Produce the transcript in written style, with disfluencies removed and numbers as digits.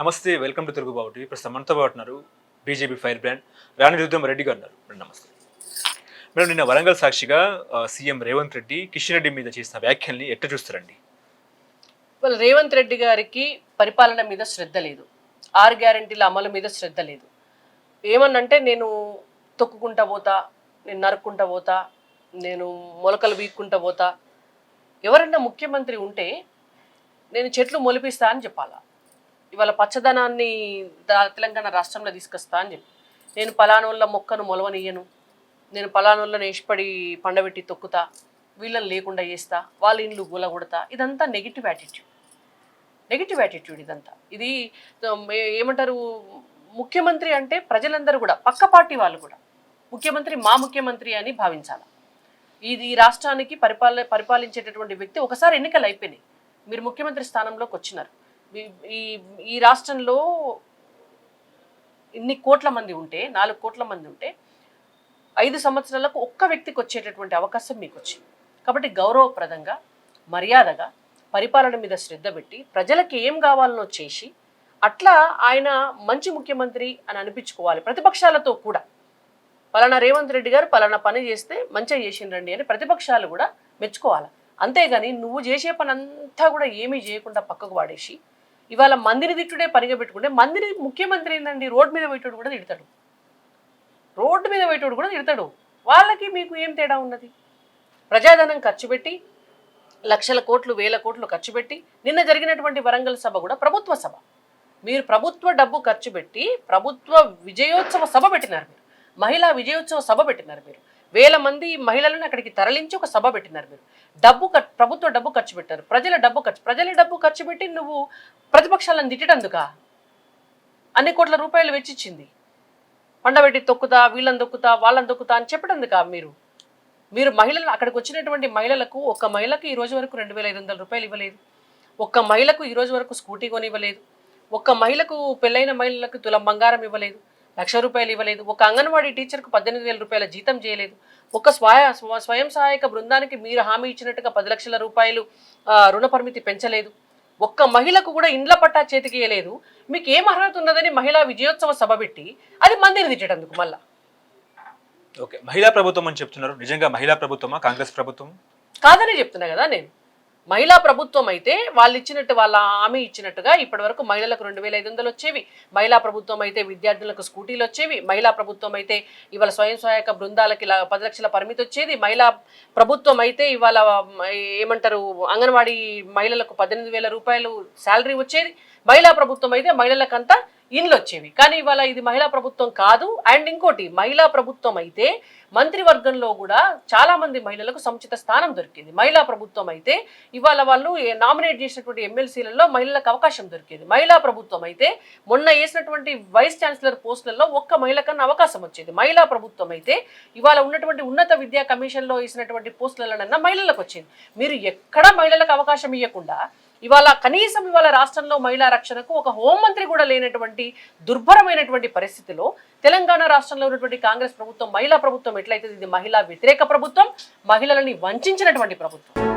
నమస్తే, welcome to Telugu బావుటి. ప్రస్తుతం మనతో పాటు ఉన్నారు బీజేపీ ఫైర్ బ్రాండ్ రాణి రుద్రమ రెడ్డి గారు ఉన్నారు. నమస్తే మేడం. నిన్న వరంగల్ సాక్షిగా సీఎం రేవంత్ రెడ్డి కిషన్ రెడ్డి మీద చేసిన వ్యాఖ్యల్ని ఎట్లా చూస్తారండి? వాళ్ళు రేవంత్ రెడ్డి గారికి పరిపాలన మీద శ్రద్ధ లేదు, 6 గ్యారెంటీల అమలు మీద శ్రద్ధ లేదు. ఏమన్నంటే నేను తొక్కుకుంటా పోతా, నేను నరుక్కుంటా పోతా, నేను మొలకలు వీక్కుంటా పోతా. ఎవరన్నా ముఖ్యమంత్రి ఉంటే నేను చెట్లు మొలిపిస్తా అని చెప్పాలా, ఇవాళ పచ్చదనాన్ని తెలంగాణ రాష్ట్రంలో తీసుకొస్తా అని చెప్పి, నేను పలానోళ్ళ మొక్కను మొలవనియ్యను, నేను పలానోళ్ళని వేసిపడి పండబెట్టి తొక్కుతా, వీళ్ళని లేకుండా చేస్తా, వాళ్ళ ఇండ్లు గులగొడతా. ఇదంతా నెగిటివ్ యాటిట్యూడ్ ఇదంతా. ఇది ఏమంటారు, ముఖ్యమంత్రి అంటే ప్రజలందరూ కూడా, పక్క పార్టీ వాళ్ళు కూడా ముఖ్యమంత్రి మా ముఖ్యమంత్రి అని భావించాలి. ఇది రాష్ట్రానికి పరిపాలించేటటువంటి వ్యక్తి. ఒకసారి ఎన్నికలు అయిపోయినాయి, మీరు ముఖ్యమంత్రి స్థానంలోకి వచ్చినారు. ఈ రాష్ట్రంలో ఇన్ని కోట్ల మంది ఉంటే, 4 కోట్ల మంది ఉంటే 5 సంవత్సరాలకు ఒక్క వ్యక్తికి వచ్చేటటువంటి అవకాశం మీకు వచ్చింది. కాబట్టి గౌరవప్రదంగా, మర్యాదగా పరిపాలన మీద శ్రద్ధ పెట్టి ప్రజలకు ఏం కావాలనో చేసి, అట్లా ఆయన మంచి ముఖ్యమంత్రి అని అనిపించుకోవాలి. ప్రతిపక్షాలతో కూడా పలానా రేవంత్ రెడ్డి గారు పలానా పని చేస్తే మంచిగా చేసిండ్రండి అని ప్రతిపక్షాలు కూడా మెచ్చుకోవాలి. అంతేగాని నువ్వు చేసే పని అంతా కూడా ఏమీ చేయకుండా పక్కకు వాడేసి ఇవాళ మందిని తిట్టుడే పనిగా పెట్టుకుంటే, మందిని ముఖ్యమంత్రి ఏందండి, రోడ్డు మీద పెట్టాడు కూడా తిడతాడు. వాళ్ళకి మీకు ఏం తేడా ఉన్నది? ప్రజాధనం ఖర్చు పెట్టి, లక్షల కోట్లు వేల కోట్లు ఖర్చు పెట్టి, నిన్న జరిగినటువంటి వరంగల్ సభ కూడా ప్రభుత్వ సభ. మీరు ప్రభుత్వ డబ్బు ఖర్చు పెట్టి ప్రభుత్వ విజయోత్సవ సభ పెట్టినారు, మీరు మహిళా విజయోత్సవ సభ పెట్టినారు, మీరు వేల మంది మహిళలను అక్కడికి తరలించి ఒక సభ పెట్టినారు. మీరు ప్రభుత్వ డబ్బు ఖర్చు పెట్టారు, ప్రజల డబ్బు ఖర్చు పెట్టి నువ్వు ప్రతిపక్షాలను తిట్టేటందుక అన్ని కోట్ల రూపాయలు వెచ్చిచ్చింది. పండబెట్టి తొక్కుతా, వీళ్ళని తొక్కుతా, వాళ్ళని తొక్కుతా అని చెప్పేటందుక మీరు మహిళలు అక్కడికి వచ్చినటువంటి మహిళలకు, ఒక్క మహిళకు ఈ రోజు వరకు 2500 రూపాయలు ఇవ్వలేదు, ఒక్క మహిళకు ఈ రోజు వరకు స్కూటీ కొని ఇవ్వలేదు, ఒక్క మహిళకు పెళ్ళైన మహిళలకు తులం బంగారం ఇవ్వలేదు, 1,00,000 రూపాయలు ఇవ్వలేదు, ఒక అంగన్వాడీ టీచర్కు 18,000 రూపాయల జీతం చేయలేదు, ఒక స్వయం సహాయక బృందానికి మీరు హామీ ఇచ్చినట్టుగా 10 లక్షల రూపాయలు రుణ పరిమితి పెంచలేదు, ఒక్క మహిళకు కూడా ఇండ్ల పట్టా చేతికి ఇవ్వలేదు. మీకు ఏం అర్హత ఉన్నదని మహిళా విజయోత్సవ సభ పెట్టి అది మందిని తిట్టేటందుకు మళ్ళా. ఓకే, మహిళా ప్రభుత్వం అని చెప్తున్నారు. నిజంగా మహిళా ప్రభుత్వమా, కాంగ్రెస్ ప్రభుత్వం? కాదని చెప్తున్నా కదా నేను. మహిళా ప్రభుత్వం అయితే వాళ్ళు ఇచ్చినట్టు, వాళ్ళ హామీ ఇచ్చినట్టుగా ఇప్పటి వరకు మహిళలకు 2,500 వచ్చేవి, మహిళా ప్రభుత్వం అయితే విద్యార్థులకు స్కూటీలు వచ్చేవి, మహిళా ప్రభుత్వం అయితే ఇవాళ స్వయం సహాయక బృందాలకి 10 లక్షల పరిమితి వచ్చేది, మహిళా ప్రభుత్వం అయితే ఇవాళ ఏమంటారు అంగన్వాడీ మహిళలకు 18,000 రూపాయలు శాలరీ వచ్చేది, మహిళా ప్రభుత్వం అయితే మహిళలకంతా ఇండ్లు వచ్చేవి. కానీ ఇవాళ ఇది మహిళా ప్రభుత్వం కాదు. అండ్ ఇంకోటి, మహిళా ప్రభుత్వం అయితే మంత్రివర్గంలో కూడా చాలా మంది మహిళలకు సముచిత స్థానం దొరికింది. మహిళా ప్రభుత్వం అయితే ఇవాళ వాళ్ళు నామినేట్ చేసినటువంటి ఎమ్మెల్సీలలో మహిళలకు అవకాశం దొరికేది. మహిళా ప్రభుత్వం అయితే మొన్న వేసినటువంటి వైస్ ఛాన్సలర్ పోస్టులలో ఒక్క మహిళకన్నా అవకాశం వచ్చేది. మహిళా ప్రభుత్వం అయితే ఇవాళ ఉన్నటువంటి ఉన్నత విద్యా కమిషన్లో వేసినటువంటి పోస్టులలోనన్నా మహిళలకు వచ్చింది. మీరు ఎక్కడ మహిళలకు అవకాశం ఇవ్వకుండా ఇవాళ కనీసం ఇవాళ రాష్ట్రంలో మహిళా రక్షణకు ఒక హోంమంత్రి కూడా లేనటువంటి దుర్భరమైనటువంటి పరిస్థితిలో తెలంగాణ రాష్ట్రంలో ఉన్నటువంటి కాంగ్రెస్ ప్రభుత్వం, మహిళా ప్రభుత్వం ఎట్లయితే ఇది మహిళా వ్యతిరేక ప్రభుత్వం, మహిళలని వంచినటువంటి ప్రభుత్వం.